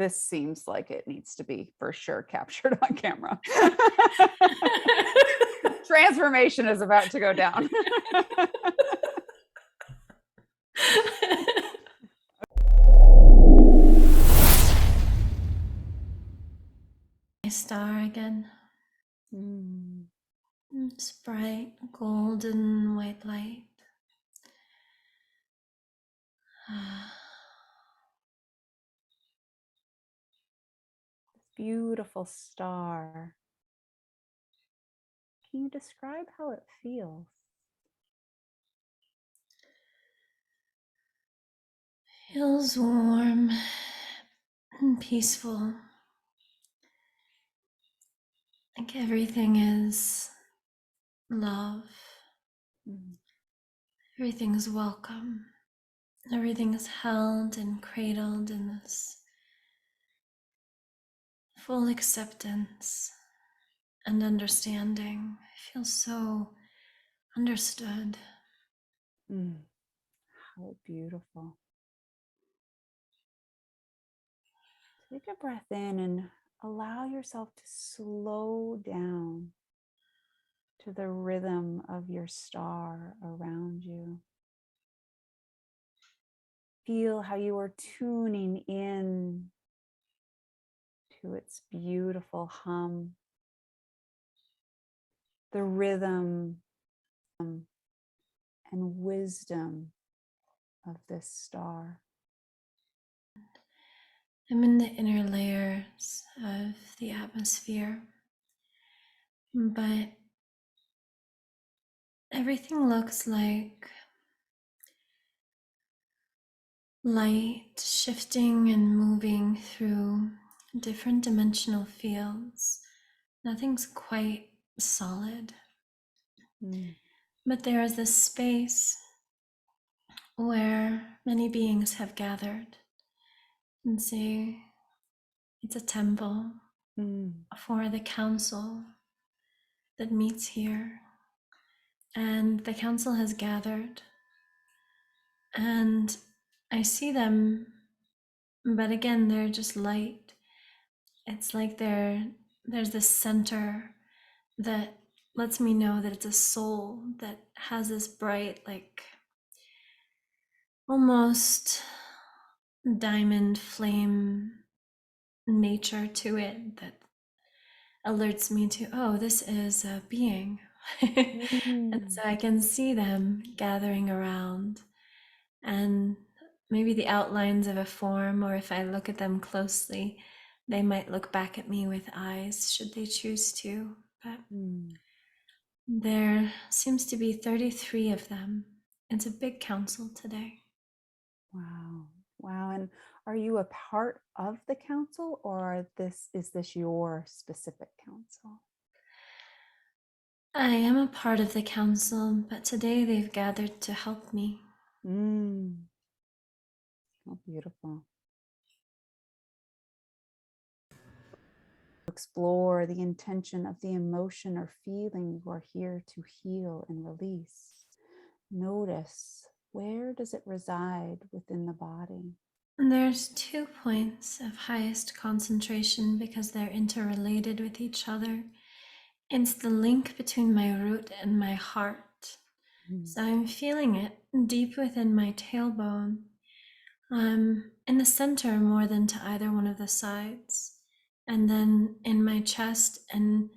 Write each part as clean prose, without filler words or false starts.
this seems like it needs to be for sure captured on camera. Transformation is about to go down. Star again. It's bright golden white light. Beautiful star. Can you describe how it feels? Feels warm and peaceful. Like everything is love. Everything is welcome. Everything is held and cradled in this full acceptance and understanding. I feel so understood. How beautiful. Take a breath in and allow yourself to slow down to the rhythm of your star around you. Feel how you are tuning in to its beautiful hum, the rhythm and wisdom of this star. I'm in the inner layers of the atmosphere, but everything looks like light shifting and moving through different dimensional fields. Nothing's quite solid, but there is this space where many beings have gathered and say it's a temple for the council that meets here. And the council has gathered, and I see them, but again, they're just light. It's like there's this center that lets me know that it's a soul that has this bright, like almost diamond flame nature to it that alerts me to, oh, this is a being. And so I can see them gathering around, and maybe the outlines of a form, or if I look at them closely, they might look back at me with eyes should they choose to. But there seems to be 33 of them. It's a big council today. Wow. Wow. And are you a part of the council, or is this your specific council? I am a part of the council, but today they've gathered to help me. How beautiful. Explore the intention of the emotion or feeling you are here to heal and release. Notice, where does it reside within the body? And there's 2 points of highest concentration because they're interrelated with each other. It's the link between my root and my heart. So I'm feeling it deep within my tailbone, in the center more than to either one of the sides, and then in my chest, and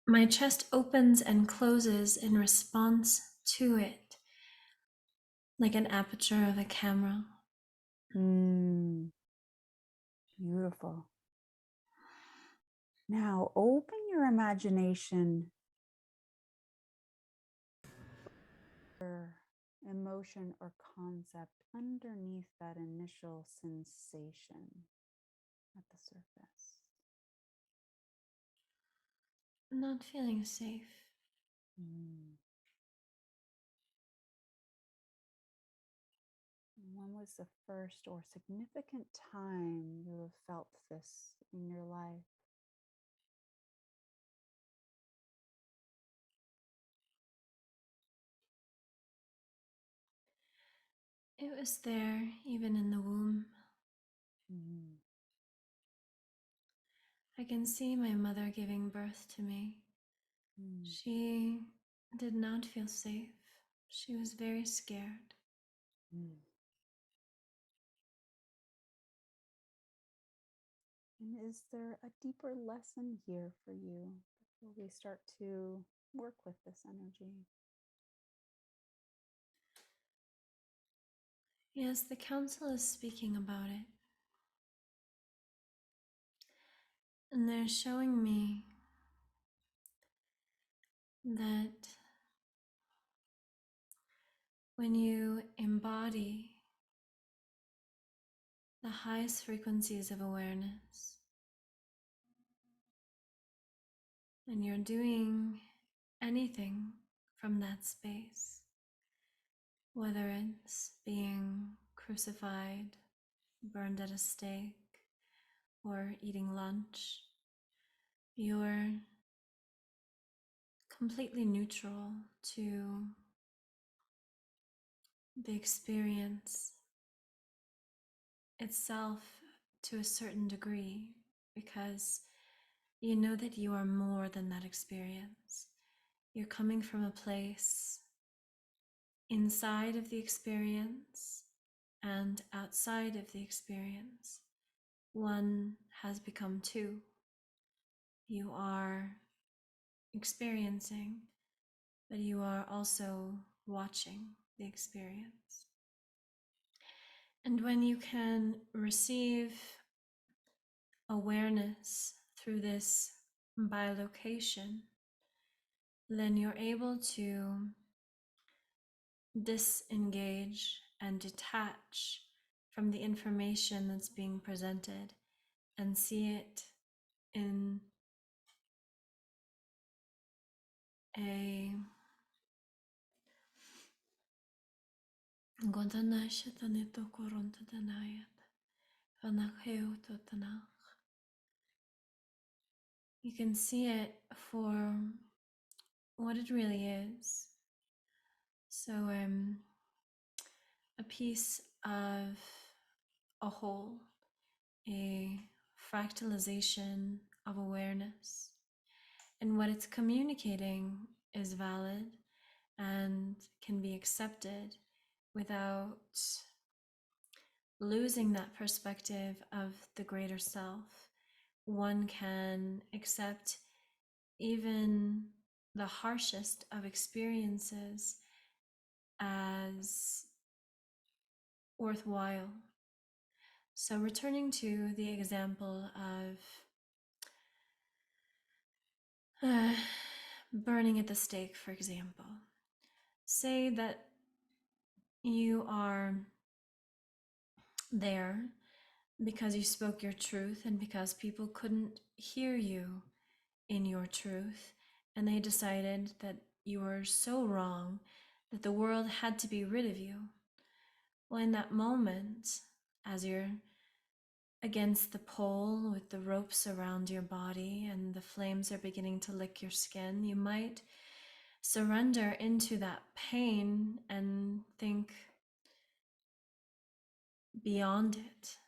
my chest opens and closes in response to it, like an aperture of a camera. Beautiful. Now open your imagination, emotion or concept underneath that initial sensation at the surface. I'm not feeling safe. When was the first or significant time you have felt this in your life? It was there even in the womb. I can see my mother giving birth to me. She did not feel safe. She was very scared. And is there a deeper lesson here for you before we start to work with this energy? Yes, the council is speaking about it. And they're showing me that when you embody the highest frequencies of awareness, and you're doing anything from that space, whether it's being crucified, burned at a stake, or eating lunch, you're completely neutral to the experience itself to a certain degree, because you know that you are more than that experience. You're coming from a place inside of the experience and outside of the experience. One has become two. You are experiencing, but you are also watching the experience. And when you can receive awareness through this bilocation, then you're able to disengage and detach from the information that's being presented and see it in a you can see it for what it really is. So a piece of a whole, a fractalization of awareness. And what it's communicating is valid and can be accepted without losing that perspective of the greater self. One can accept even the harshest of experiences as worthwhile. So returning to the example of burning at the stake, for example. Say that you are there because you spoke your truth and because people couldn't hear you in your truth, and they decided that you were so wrong that the world had to be rid of you. Well, in that moment, as you're against the pole with the ropes around your body and the flames are beginning to lick your skin, you might surrender into that pain and think beyond it.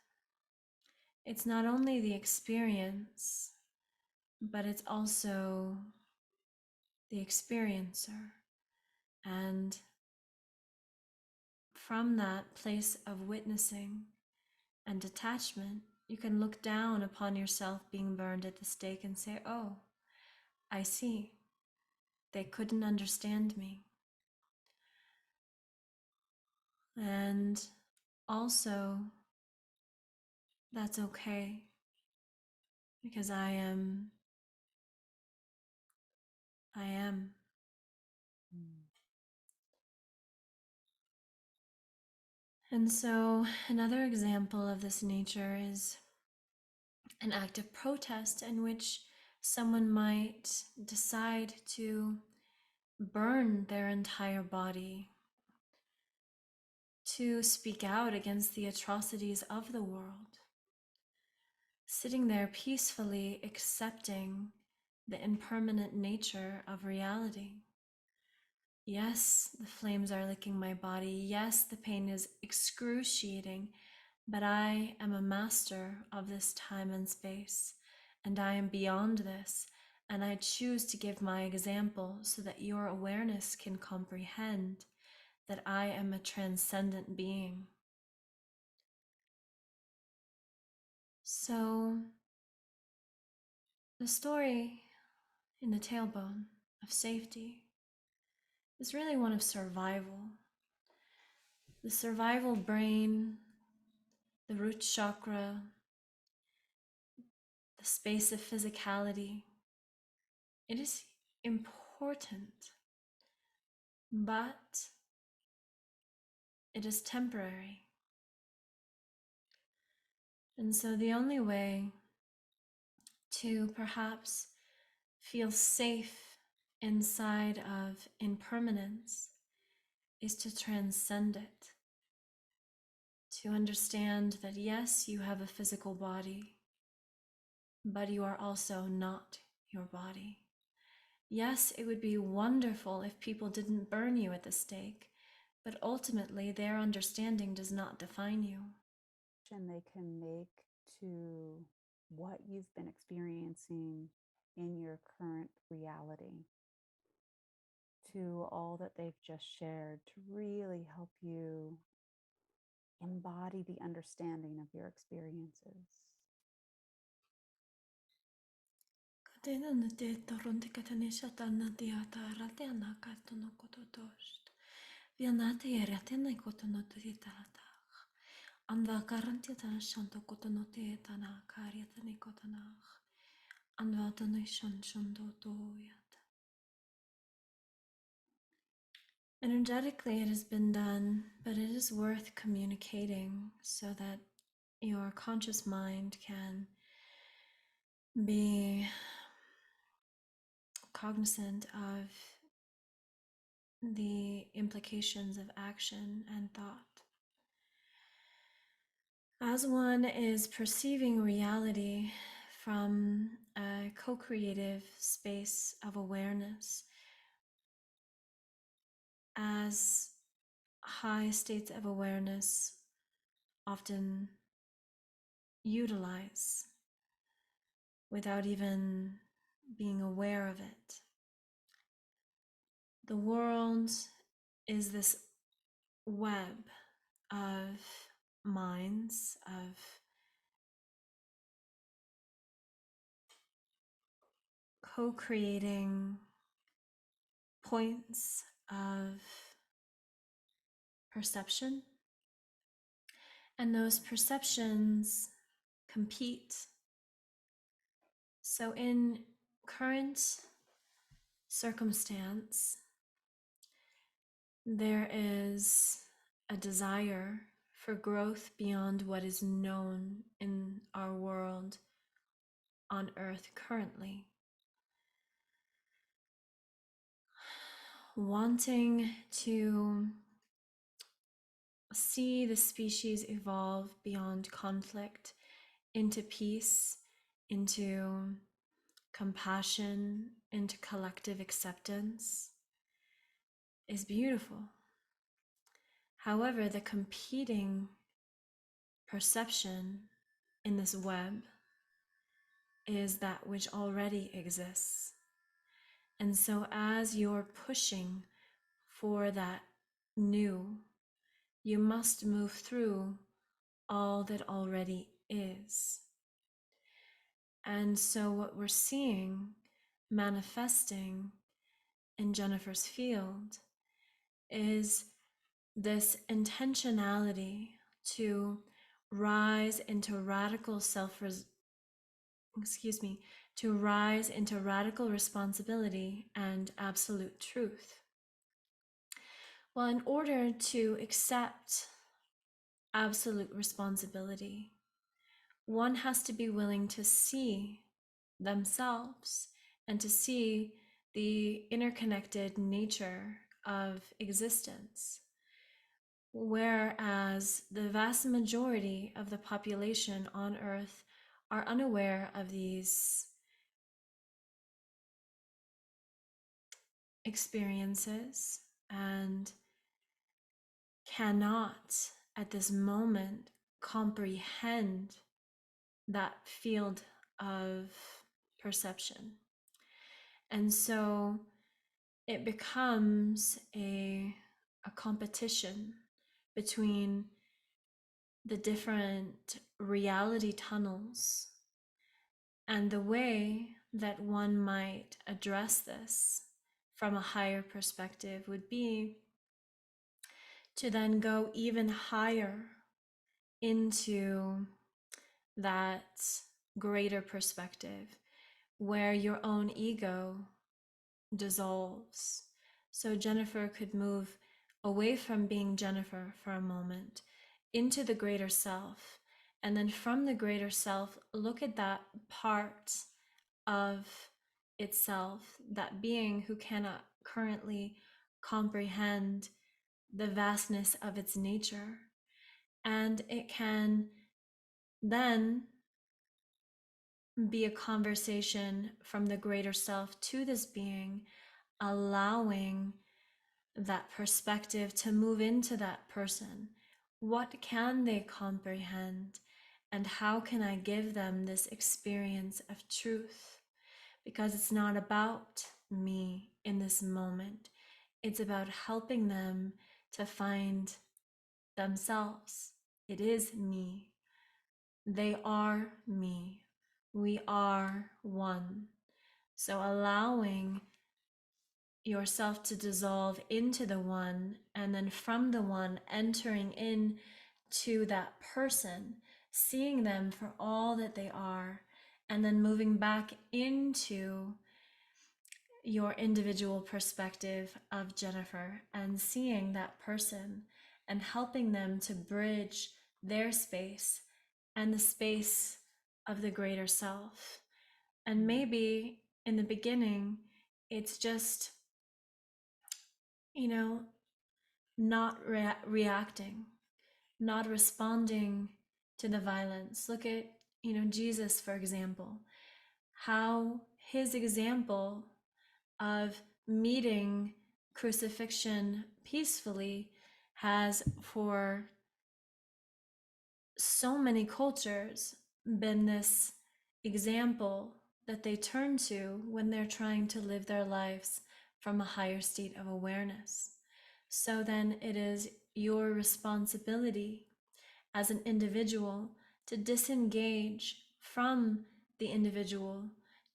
It's not only the experience, but it's also the experiencer. And from that place of witnessing and detachment, you can look down upon yourself being burned at the stake and say, oh, I see. They couldn't understand me. And also, that's okay, because I am. And so another example of this nature is an act of protest in which someone might decide to burn their entire body, to speak out against the atrocities of the world, sitting there peacefully accepting the impermanent nature of reality. Yes, the flames are licking my body. Yes, the pain is excruciating, but I am a master of this time and space, and I am beyond this, and I choose to give my example so that your awareness can comprehend that I am a transcendent being. So, the story in the tailbone of safety is really one of survival. The survival brain, the root chakra, the space of physicality, it is important, but it is temporary. And so the only way to perhaps feel safe inside of impermanence is to transcend it, to understand that yes, you have a physical body, but you are also not your body. Yes, it would be wonderful if people didn't burn you at the stake, but ultimately their understanding does not define you. And they can make to what you've been experiencing in your current reality, to all that they've just shared, to really help you embody the understanding of your experiences. Energetically, it has been done, but it is worth communicating so that your conscious mind can be cognizant of the implications of action and thought. As one is perceiving reality from a co-creative space of awareness, as high states of awareness often utilize without even being aware of it. The world is this web of minds, of co-creating points of perception, and those perceptions compete. So in current circumstance, there is a desire for growth beyond what is known in our world on Earth currently. Wanting to see the species evolve beyond conflict into peace, into compassion, into collective acceptance is beautiful. However, the competing perception in this web is that which already exists. And so as you're pushing for that new, you must move through all that already is. And so what we're seeing manifesting in Jennifer's field is this intentionality to rise into radical to rise into radical responsibility and absolute truth. Well, in order to accept absolute responsibility, one has to be willing to see themselves and to see the interconnected nature of existence. Whereas the vast majority of the population on Earth are unaware of these experiences and cannot at this moment comprehend that field of perception. And so it becomes a competition between the different reality tunnels. And the way that one might address this from a higher perspective would be to then go even higher into that greater perspective where your own ego dissolves. So Jennifer could move away from being Jennifer for a moment into the greater self. And then from the greater self, look at that part of itself, that being who cannot currently comprehend the vastness of its nature. And it can then be a conversation from the greater self to this being, allowing that perspective to move into that person. What can they comprehend? And how can I give them this experience of truth? Because it's not about me in this moment. It's about helping them to find themselves. It is me. They are me. We are one. So allowing yourself to dissolve into the one, and then from the one entering in to that person, seeing them for all that they are, and then moving back into your individual perspective of Jennifer and seeing that person and helping them to bridge their space and the space of the greater self. And maybe in the beginning, it's just, not reacting, not responding to the violence. Look at, Jesus, for example, how his example of meeting crucifixion peacefully has, for so many cultures, been this example that they turn to when they're trying to live their lives from a higher state of awareness. So then it is your responsibility as an individual to disengage from the individual,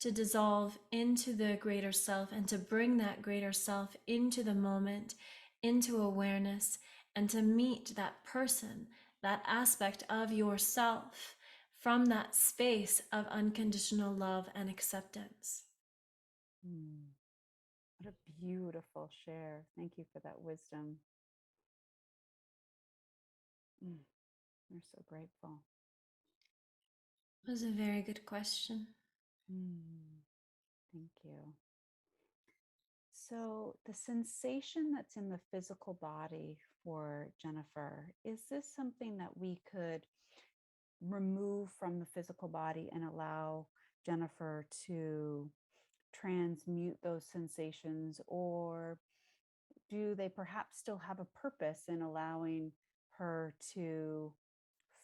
to dissolve into the greater self, and to bring that greater self into the moment, into awareness, and to meet that person, that aspect of yourself, from that space of unconditional love and acceptance. What a beautiful share. Thank you for that wisdom. We're so grateful. It was a very good question. Thank you. So, the sensation that's in the physical body for Jennifer, is this something that we could remove from the physical body and allow Jennifer to transmute those sensations? Or do they perhaps still have a purpose in allowing her to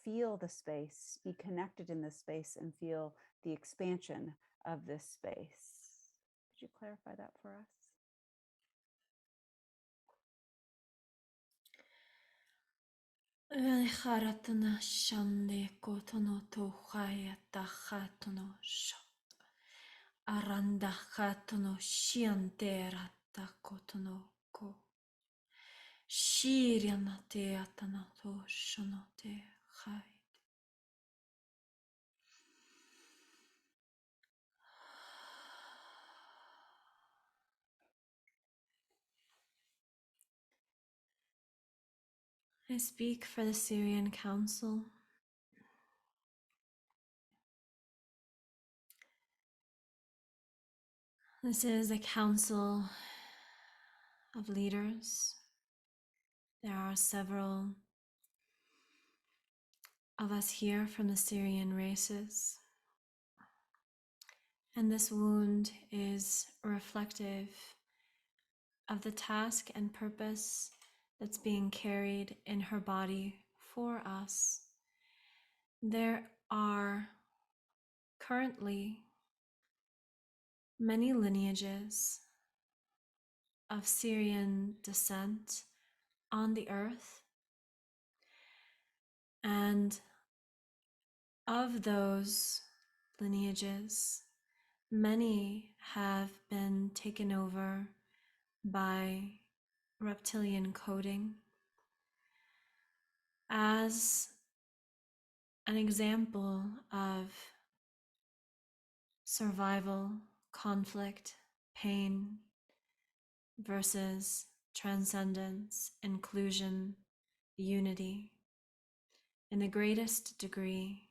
feel the space, be connected in this space, and feel the expansion of this space? Could you clarify that for us? Aranda khatono shiantera takotono ko. Shiriana te atanato shonote hai. I speak for the Syrian Council. This is a council of leaders. There are several of us here from the Syrian races. And this wound is reflective of the task and purpose that's being carried in her body for us. There are currently many lineages of Syrian descent on the earth, and of those lineages, many have been taken over by reptilian coding as an example of survival, conflict, pain versus transcendence, inclusion, unity in the greatest degree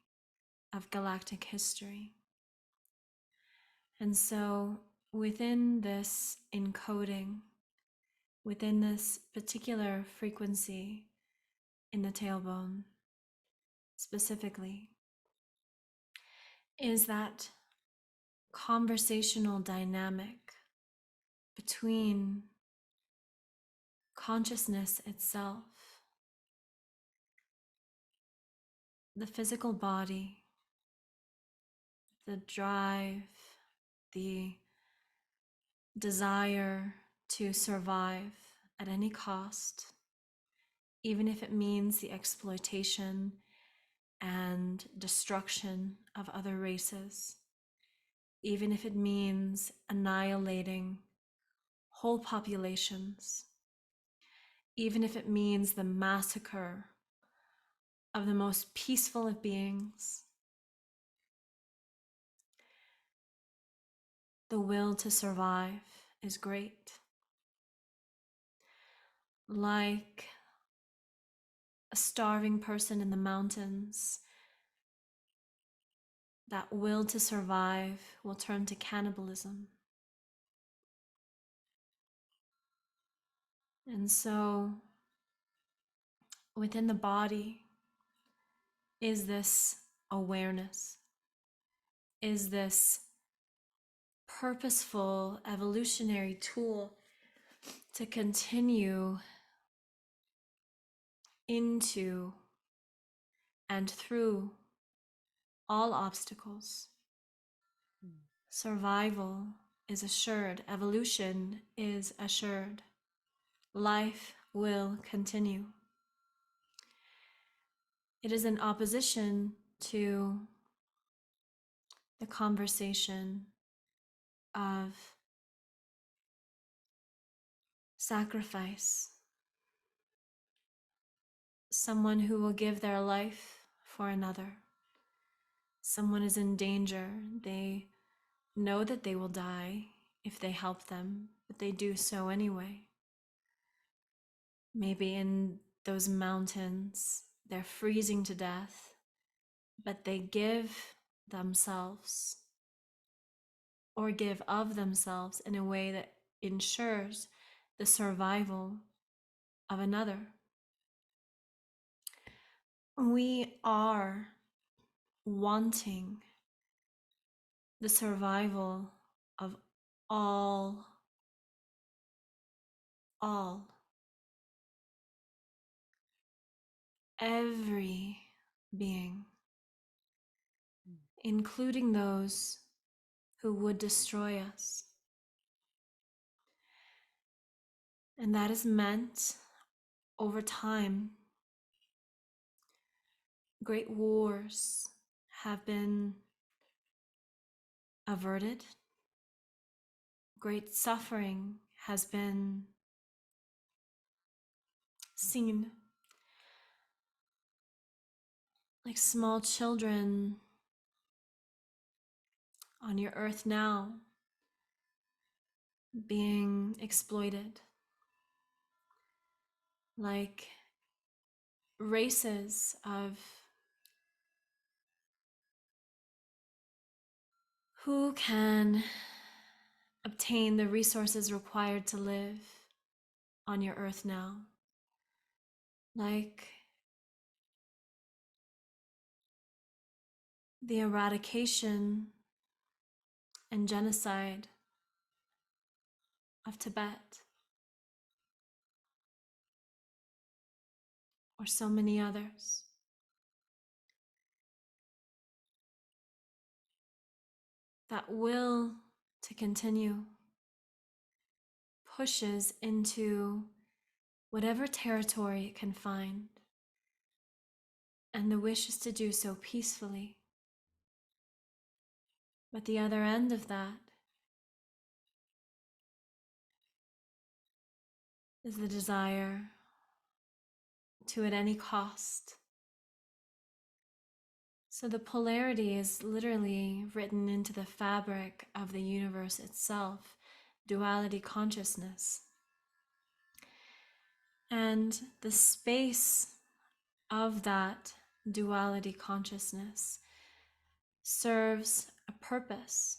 of galactic history. And so within this encoding, within this particular frequency in the tailbone specifically, is that conversational dynamic between consciousness itself, the physical body, the drive, the desire to survive at any cost, even if it means the exploitation and destruction of other races, even if it means annihilating whole populations, even if it means the massacre of the most peaceful of beings. The will to survive is great. Like a starving person in the mountains, that will to survive will turn to cannibalism. And so within the body is this awareness, is this purposeful evolutionary tool to continue into and through all obstacles. Survival is assured, evolution is assured, life will continue. It is in opposition to the conversation of sacrifice, someone who will give their life for another. Someone is in danger. They know that they will die if they help them, but they do so anyway. Maybe in those mountains, they're freezing to death, but they give themselves or give of themselves in a way that ensures the survival of another. We are wanting the survival of all, every being, including those who would destroy us. And that is meant over time. Great wars have been averted. Great suffering has been seen. Like small children on your earth now being exploited. Like races of who can obtain the resources required to live on your earth now. Like the eradication and genocide of Tibet, or so many others. that will to continue pushes into whatever territory it can find, and the wish is to do so peacefully. But the other end of that is the desire to, at any cost. So the polarity is literally written into the fabric of the universe itself, duality consciousness. And the space of that duality consciousness serves a purpose.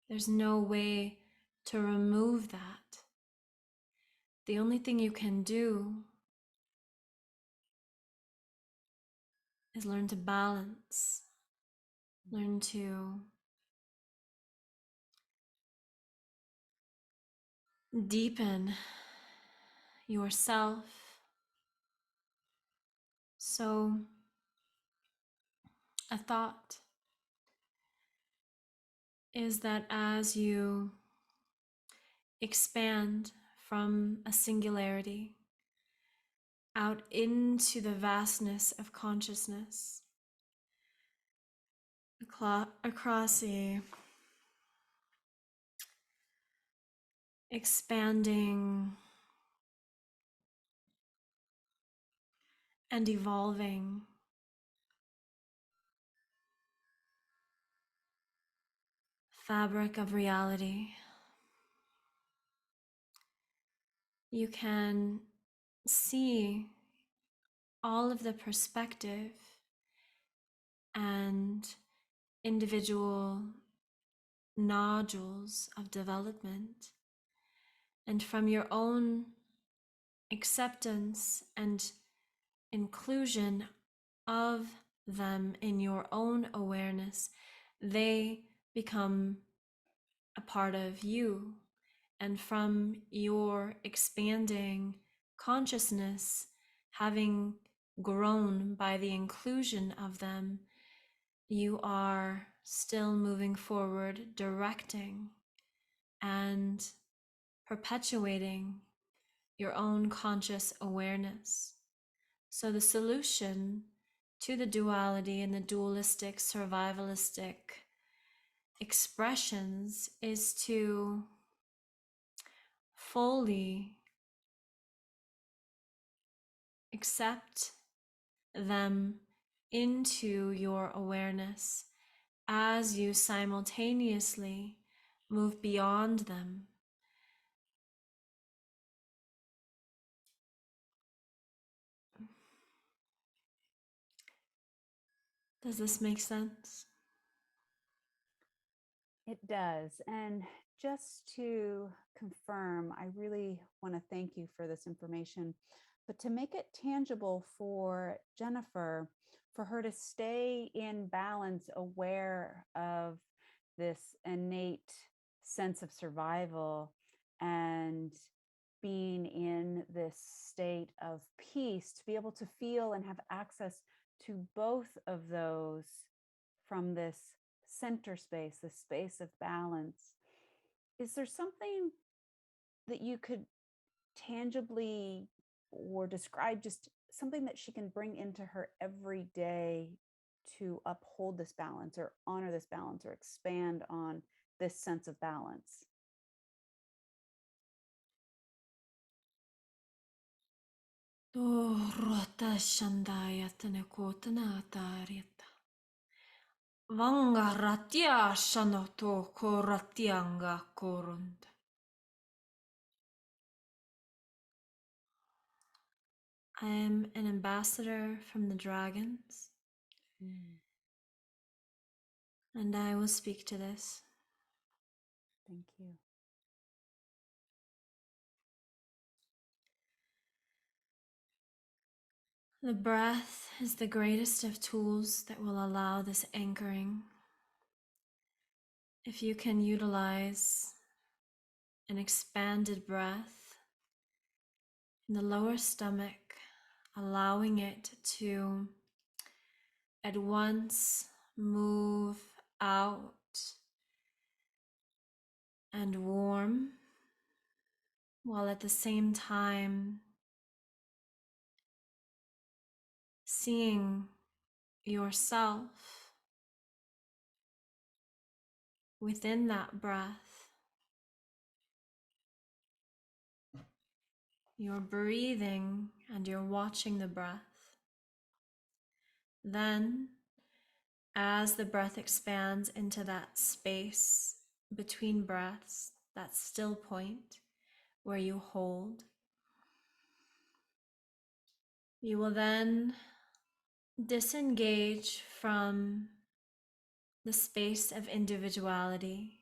There's no way to remove that. The only thing you can do is learn to balance, learn to deepen yourself. So, a thought is that as you expand from a singularity out into the vastness of consciousness, across a expanding and evolving fabric of reality, you can see all of the perspective and individual nodules of development, and from your own acceptance and inclusion of them in your own awareness, they become a part of you. And from your expanding consciousness, having grown by the inclusion of them, you are still moving forward, directing and perpetuating your own conscious awareness. So the solution to the duality and the dualistic, survivalistic expressions is to fully accept them into your awareness as you simultaneously move beyond them. Does this make sense? It does. And just to confirm, I really want to thank you for this information, but to make it tangible for Jennifer, for her to stay in balance, aware of this innate sense of survival and being in this state of peace, to be able to feel and have access to both of those from this center space, this space of balance. Is there something that you could tangibly or describe, just something that she can bring into her every day to uphold this balance or honor this balance or expand on this sense of balance? Vanga ratia shanoto koratianga korund. I am an ambassador from the dragons, and I will speak to this. Thank you. The breath is the greatest of tools that will allow this anchoring. If you can utilize an expanded breath in the lower stomach, allowing it to at once move out and warm, while at the same time seeing yourself within that breath. You're breathing and you're watching the breath. Then, as the breath expands into that space between breaths, that still point where you hold, you will then disengage from the space of individuality,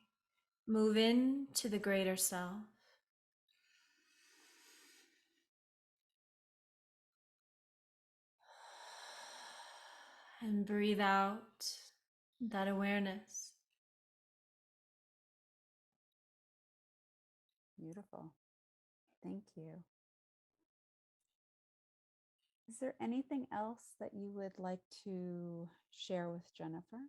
move into the greater self. And breathe out that awareness. Beautiful. Thank you. Is there anything else that you would like to share with Jennifer?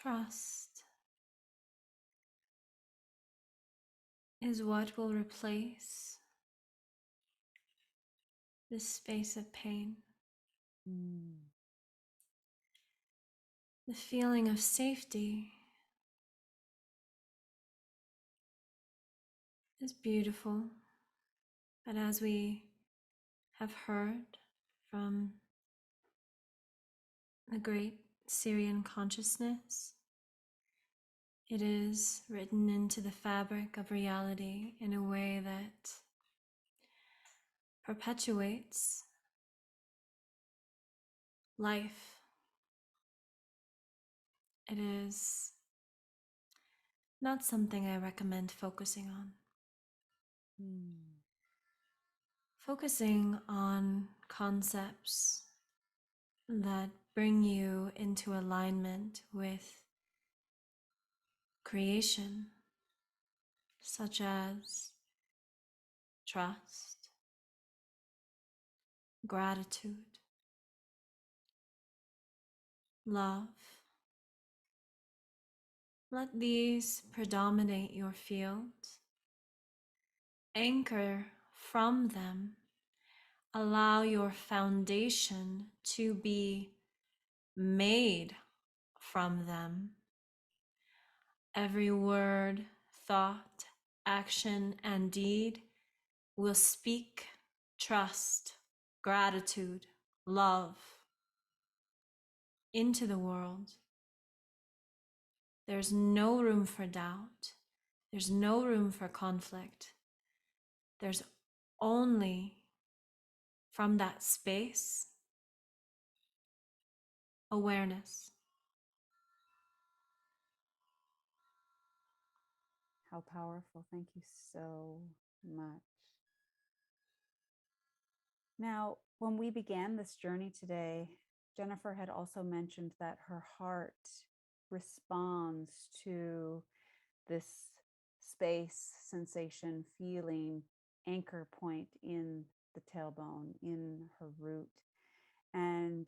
Trust is what will replace this space of pain. The feeling of safety is beautiful, but as we have heard from the great Syrian consciousness, it is written into the fabric of reality in a way that perpetuates life. It is not something I recommend focusing on. Focusing on concepts that bring you into alignment with creation, such as trust, gratitude, love. Let these predominate your field. Anchor from them. Allow your foundation to be made from them. Every word, thought, action, and deed will speak trust, gratitude, love into the world. There's no room for doubt. There's no room for conflict. There's only, from that space, awareness. How powerful. Thank you so much. Now, when we began this journey today, Jennifer had also mentioned that her heart responds to this space, sensation, feeling, anchor point in the tailbone, in her root. And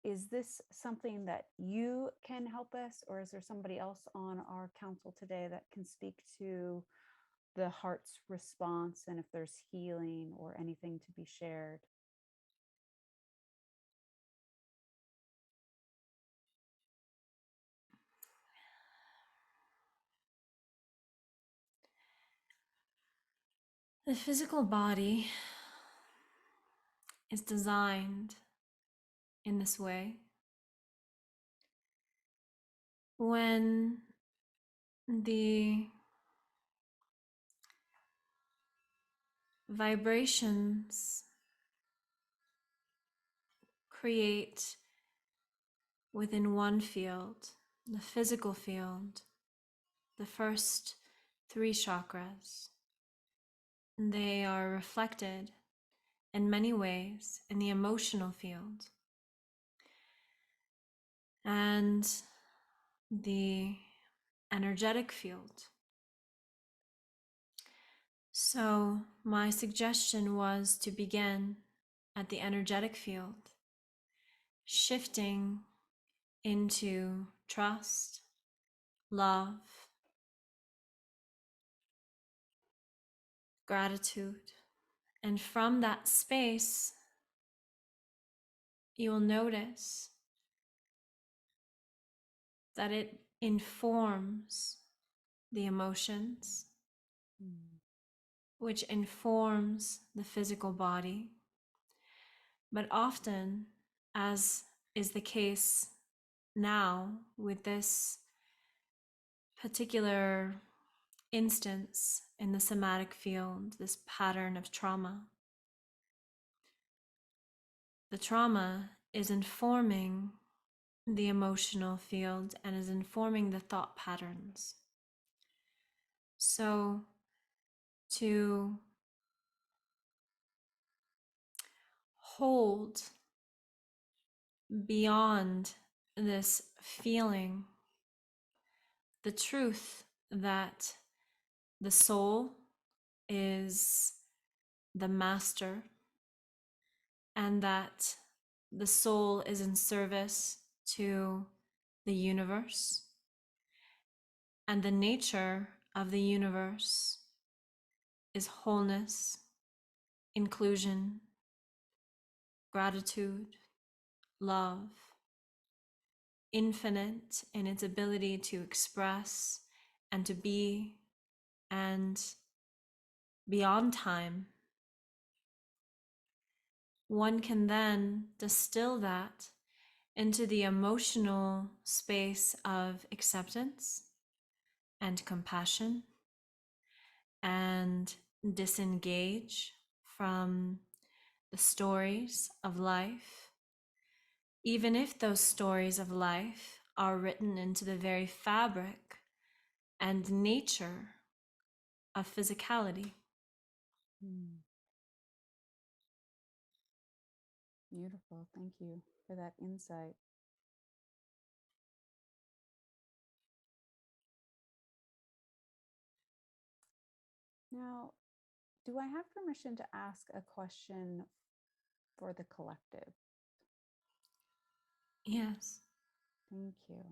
is this something that you can help us, or is there somebody else on our council today that can speak to the heart's response and if there's healing or anything to be shared? The physical body is designed in this way. When the vibrations create within one field, the physical field, the first 3 chakras, they are reflected in many ways in the emotional field and the energetic field. So my suggestion was to begin at the energetic field, shifting into trust, love, gratitude. And from that space, you will notice that it informs the emotions, Mm. which informs the physical body. But often, as is the case now with this particular instance in the somatic field, this pattern of trauma, the trauma is informing the emotional field and is informing the thought patterns. So, to hold beyond this feeling the truth that the soul is the master and that the soul is in service to the universe, and the nature of the universe is wholeness, inclusion, gratitude, love, infinite in its ability to express and to be, and beyond time. One can then distill that into the emotional space of acceptance and compassion, and disengage from the stories of life, even if those stories of life are written into the very fabric and nature of physicality. Mm. Beautiful. Thank you for that insight. Now, do I have permission to ask a question for the collective? Yes. Thank you.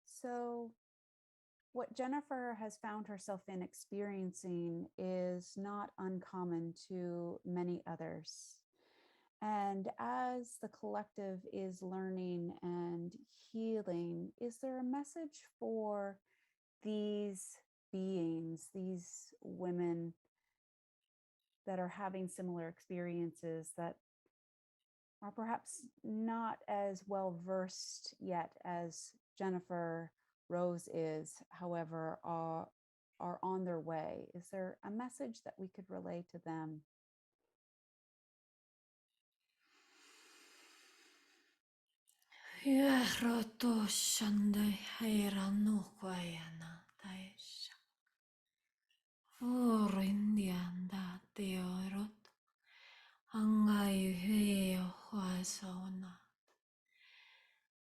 So, what Jennifer has found herself in experiencing is not uncommon to many others. And as the collective is learning and healing, is there a message for these beings, these women that are having similar experiences that are perhaps not as well versed yet as Jennifer Rose is, however, are on their way? Is there a message that we could relay to them?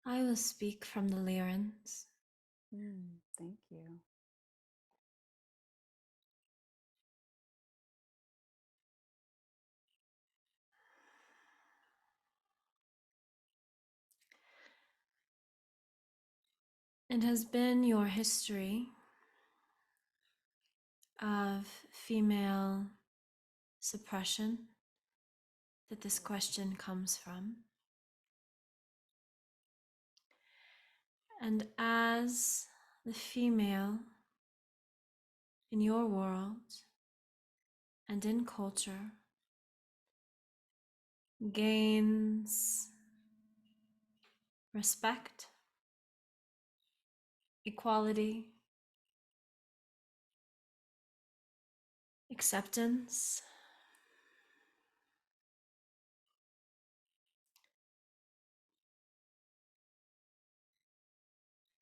I will speak from the Lyrans. Thank you. It has been your history of female suppression that this question comes from. And as the female in your world and in culture gains respect, equality, acceptance,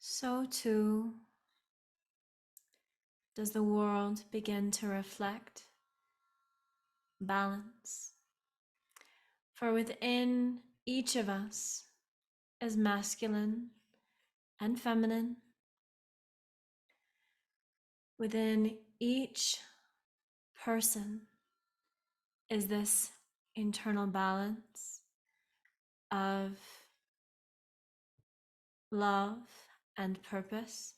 so too does the world begin to reflect balance. For within each of us is masculine and feminine. Within each person is this internal balance of love and purpose,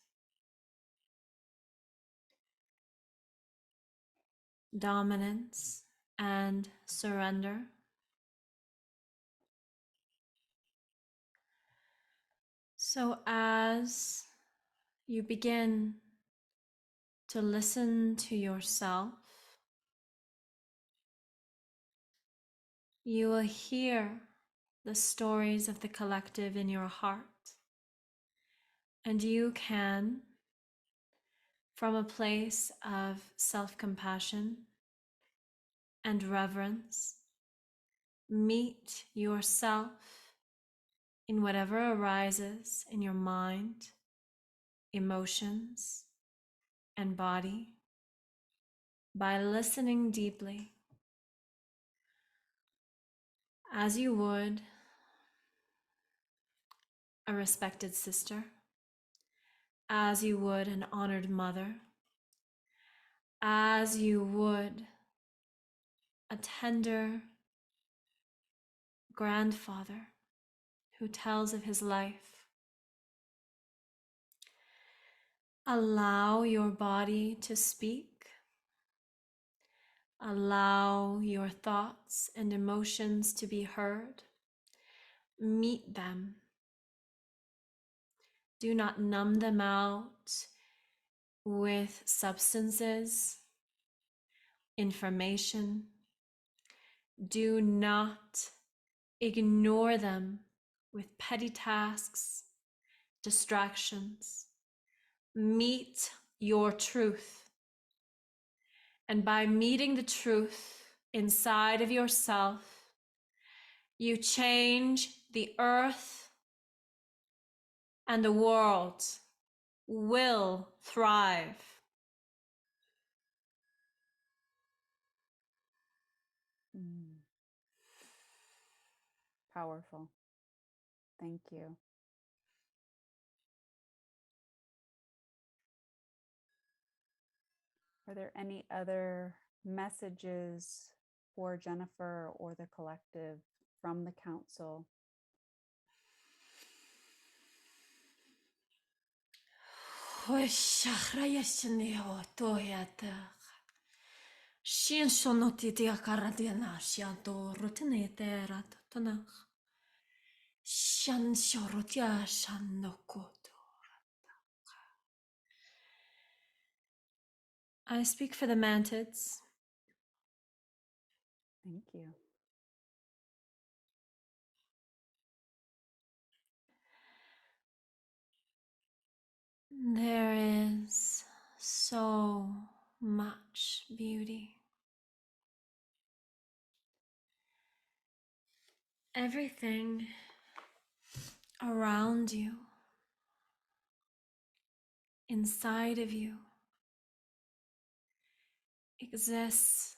dominance and surrender. So as you begin to listen to yourself, you will hear the stories of the collective in your heart. And you can, from a place of self-compassion and reverence, meet yourself in whatever arises in your mind, emotions, and body by listening deeply, as you would a respected sister, as you would an honored mother, as you would a tender grandfather who tells of his life. Allow your body to speak. Allow your thoughts and emotions to be heard. Meet them. Do not numb them out with substances, information. Do not ignore them with petty tasks, distractions. Meet your truth. And by meeting the truth inside of yourself, you change the earth, and the world will thrive. Powerful. Thank you. Are there any other messages for Jennifer or the collective from the council? Chakra yeshineo toyata. Shin sonoti dia karadiana shianto rutine tera totana. Shan shorotia shanokoto. I speak for the mantids. Thank you. There is so much beauty. Everything around you, inside of you, exists.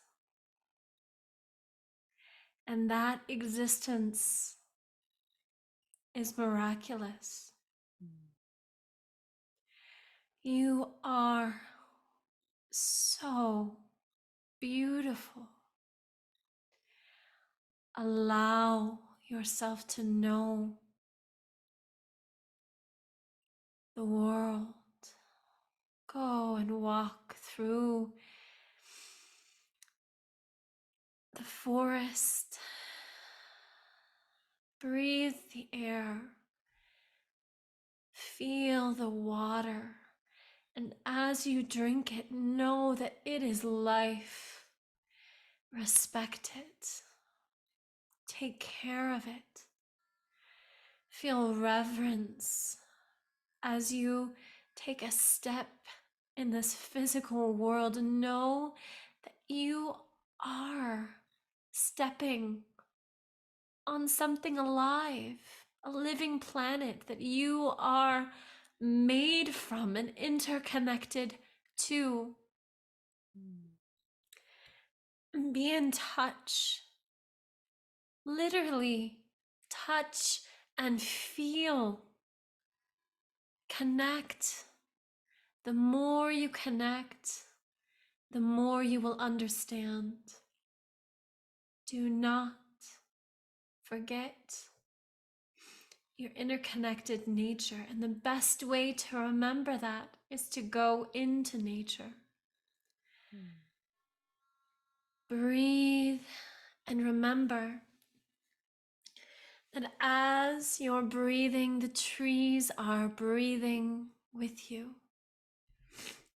And that existence is miraculous. You are so beautiful. Allow yourself to know the world. Go and walk through the forest. Breathe the air. Feel the water. And as you drink it, know that it is life. Respect it. Take care of it. Feel reverence as you take a step in this physical world. Know that you are stepping on something alive, a living planet that you are made from and interconnected Two, be in touch. Literally touch and feel. Connect. The more you connect, the more you will understand. Do not forget your interconnected nature. And the best way to remember that is to go into nature. Breathe and remember that as you're breathing, the trees are breathing with you.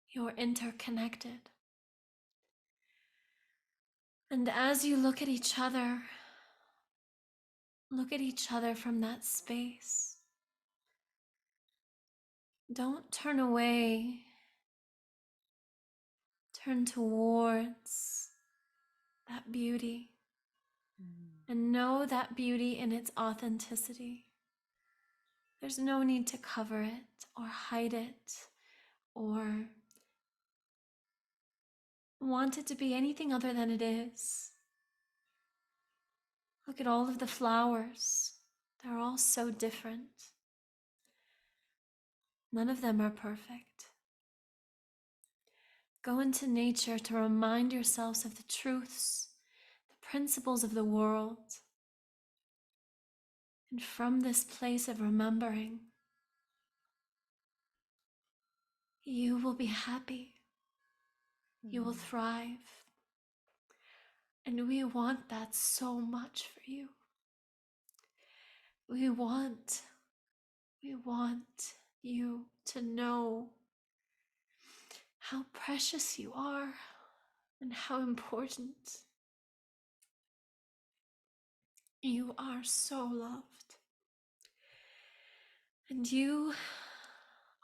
You're interconnected. And as you look at each other from that space. Don't turn away. Turn towards that beauty and know that beauty in its authenticity. There's no need to cover it or hide it or want it to be anything other than it is. Look at all of the flowers. They're all so different. None of them are perfect. Go into nature to remind yourselves of the truths, the principles of the world. And from this place of remembering, you will be happy. You will thrive. And we want that so much for you. We want you to know how precious you are and how important. You are so loved. And you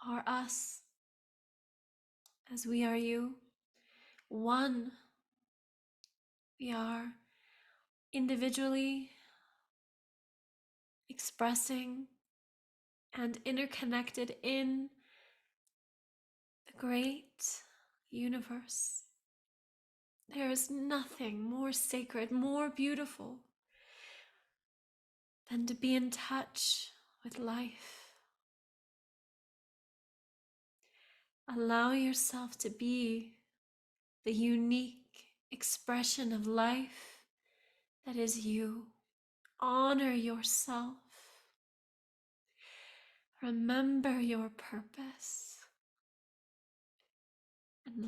are us as we are you. One, we are individually expressing and interconnected in the great universe. There is nothing more sacred, more beautiful than to be in touch with life. Allow yourself to be the unique expression of life that is you. Honor yourself. Remember your purpose. And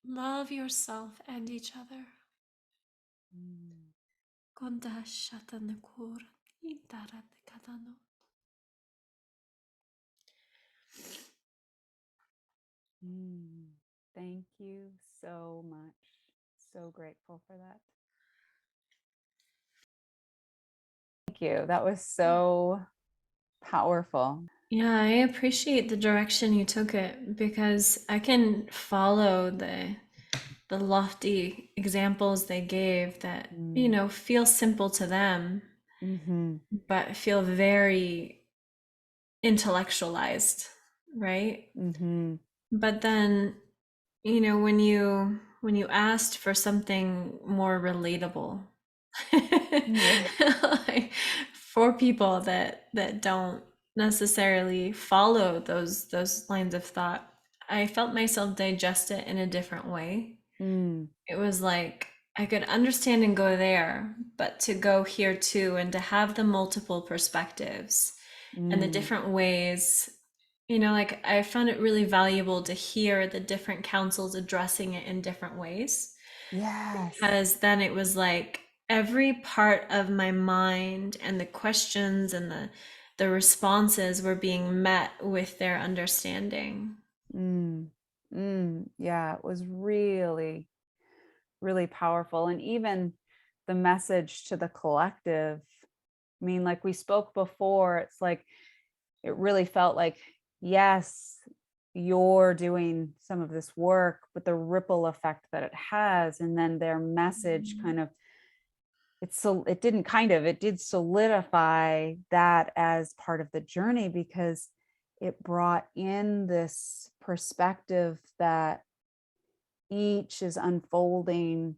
love yourself and each other. Thank you so much. So grateful for that. Thank you. That was so powerful. Yeah, I appreciate the direction you took it because I can follow the lofty examples they gave that, feel simple to them, but feel very intellectualized, right? But then, when you asked for something more relatable, like, for people that don't necessarily follow those lines of thought, I felt myself digest it in a different way. It was like I could understand and go there, but to go here too, and to have the multiple perspectives and the different ways, like I found it really valuable to hear the different councils addressing it in different ways. Yes. Because then it was like every part of my mind and the questions and the responses were being met with their understanding. Yeah, it was really, really powerful. And even the message to the collective, I mean, like we spoke before, it's like, it really felt like, yes, you're doing some of this work, but the ripple effect that it has, and then their message kind of, it did solidify that as part of the journey, because it brought in this perspective that each is unfolding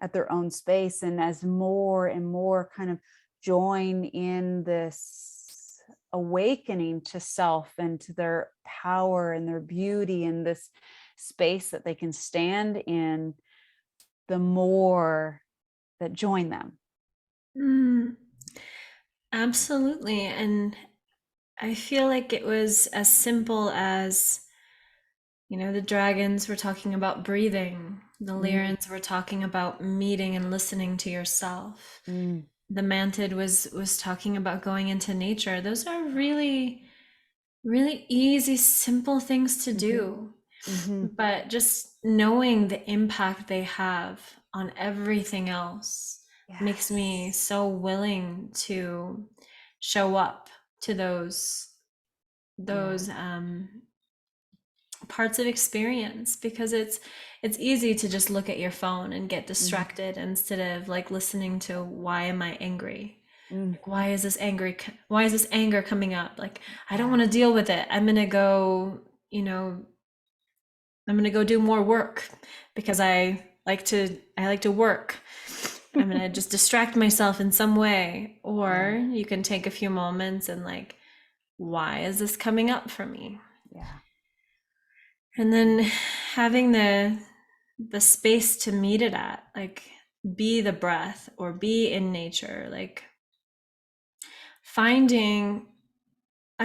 at their own space. And as more and more kind of join in this awakening to self and to their power and their beauty and this space that they can stand in, the more that join them. Absolutely. And I feel like it was as simple as, the dragons were talking about breathing, the Lyrans were talking about meeting and listening to yourself. The mantid was talking about going into nature. Those are really, really easy, simple things to do. But just knowing the impact they have on everything else makes me so willing to show up to those parts of experience, because it's easy to just look at your phone and get distracted instead of like listening to, why am I angry? Like, why is this anger coming up? Like, I don't want to deal with it. I'm gonna go do more work because I like to work. I'm gonna just distract myself in some way. Or you can take a few moments and like, why is this coming up for me? And then having the space to meet it at, like, be the breath or be in nature. Like, I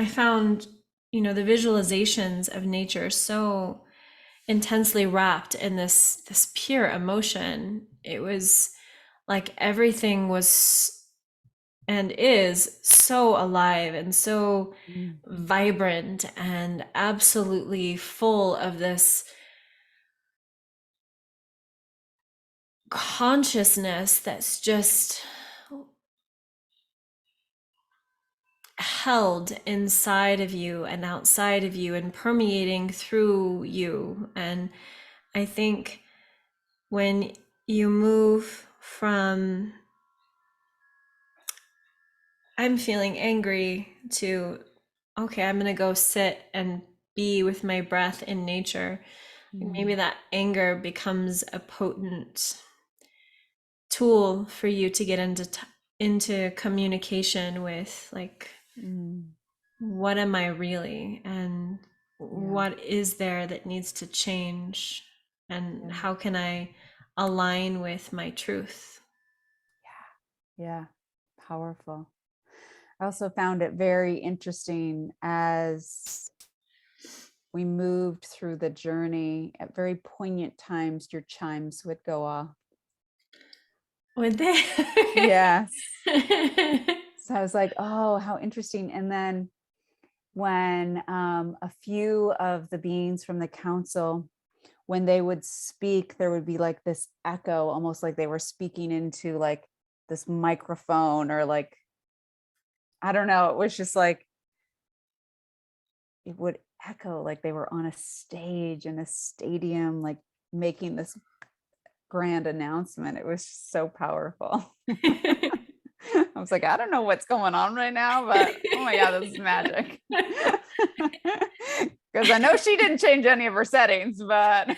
found the visualizations of nature so intensely wrapped in this pure emotion. It was like everything was and is so alive and so vibrant and absolutely full of this consciousness that's just held inside of you and outside of you and permeating through you. And I think when you move from I'm feeling angry to, okay, I'm gonna go sit and be with my breath in nature, maybe that anger becomes a potent tool for you to get into communication with, like, what am I really, and what is there that needs to change, and how can I align with my truth? Yeah, powerful. I also found it very interesting as we moved through the journey. At very poignant times, your chimes would go off. Would they? Yes. So I was like, oh, how interesting. And then when a few of the beings from the council, when they would speak, there would be like this echo, almost like they were speaking into like this microphone, or like, I don't know, it was just like, it would echo like they were on a stage in a stadium, like making this grand announcement. It was so powerful. I was like, I don't know what's going on right now, but oh my God, this is magic. Because I know she didn't change any of her settings, but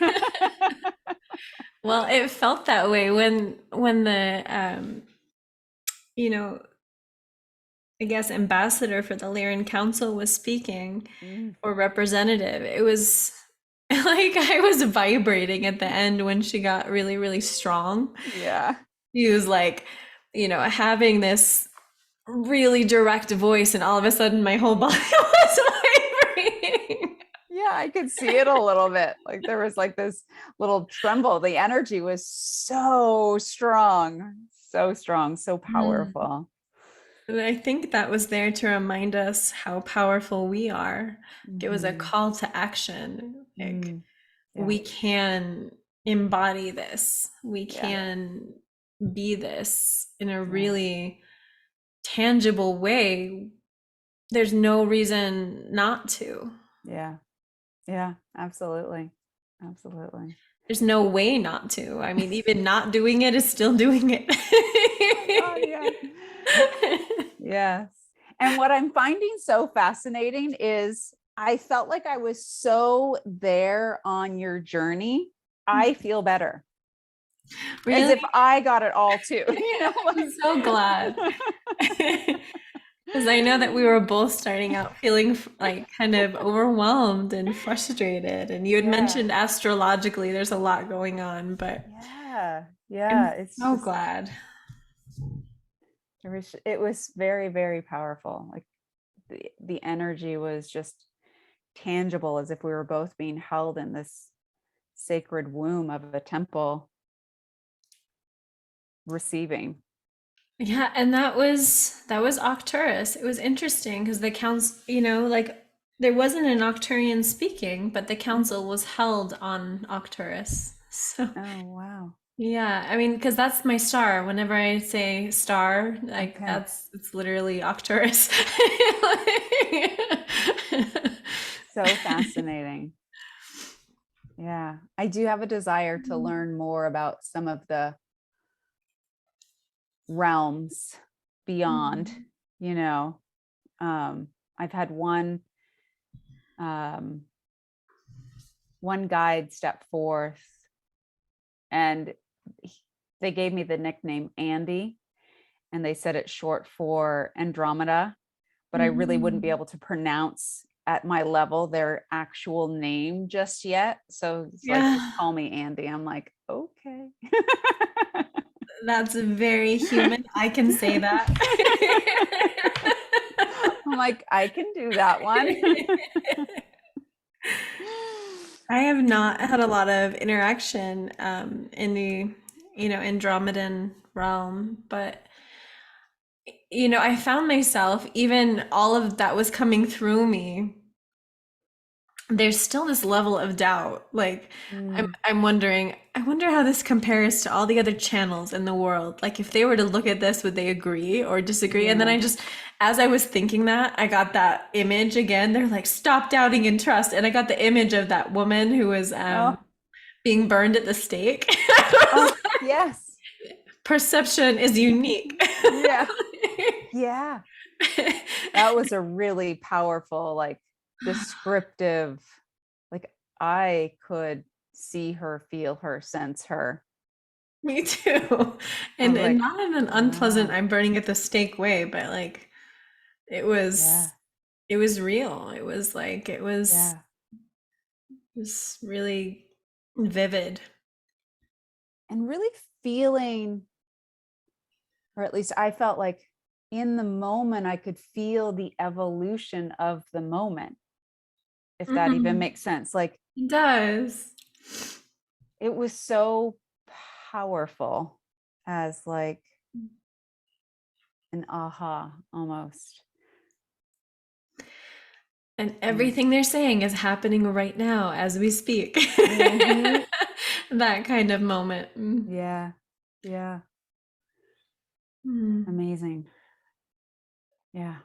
well, it felt that way when the I guess ambassador for the Lyran Council was speaking, or representative. It was like I was vibrating at the end when she got really, really strong. Yeah. He was like, having this really direct voice, and all of a sudden my whole body was vibrating. Yeah, I could see it a little bit. Like there was like this little tremble. The energy was so strong, so powerful. And I think that was there to remind us how powerful we are. It was a call to action. Like, we can embody this. We can be this in a really tangible way. There's no reason not to. Yeah, absolutely. There's no way not to. I mean, even not doing it is still doing it. Yes. And what I'm finding so fascinating is I felt like I was so there on your journey. I feel better. As Really? if I got it all too, you know, I'm so glad. Because I know that we were both starting out feeling like kind of overwhelmed and frustrated. And you had yeah. mentioned astrologically, there's a lot going on, but Yeah. Yeah. I'm It's so just, glad. it was very, very powerful. Like the energy was just tangible, as if we were both being held in this sacred womb of a temple, receiving. Yeah, and that was Octurus. It was interesting because the council, like there wasn't an Octurian speaking, but the council was held on Octurus. So Oh, wow. yeah, I mean, because that's my star. Whenever I say star, like Okay. it's literally Octurus. So fascinating. Yeah. I do have a desire to learn more about some of the realms beyond, Mhm. you know. I've had um, one guide step forth, and they gave me the nickname Andy, and they said it's short for Andromeda, but I really wouldn't be Mhm. able to pronounce at my level their actual name just yet. So it's like, just Yeah, call me Andy. I'm like, okay. that's very human. I can say that. I'm like, I can do that one. I have not had a lot of interaction in the, Andromedan realm, but I found myself, even all of that was coming through me, there's still this level of doubt. Like I'm Mm, I'm wondering, I wonder how this compares to all the other channels in the world. Like if they were to look at this, would they agree or disagree? And then yeah. as I was thinking that, I got that image again. They're like, stop doubting and trust. And I got the image of that woman who was Oh, being burned at the stake. oh, yes. Perception is unique. Yeah. Yeah. That was a really powerful, like, descriptive, like, I could see her, feel her, sense her. Me too. I was And like, not in an unpleasant, wow. I'm burning at the stake way, but like it was Yeah. it was real. It was like Yeah. it was really vivid. And really feeling, or at least I felt like in the moment, I could feel the evolution of the moment, if that even Mhm. makes sense. Like, It does. it was so powerful, as like an aha almost. And Mm. everything they're saying is happening right now as we speak. Mhm. That kind of moment. Mm. Yeah. Yeah. Mm. Amazing. Yeah.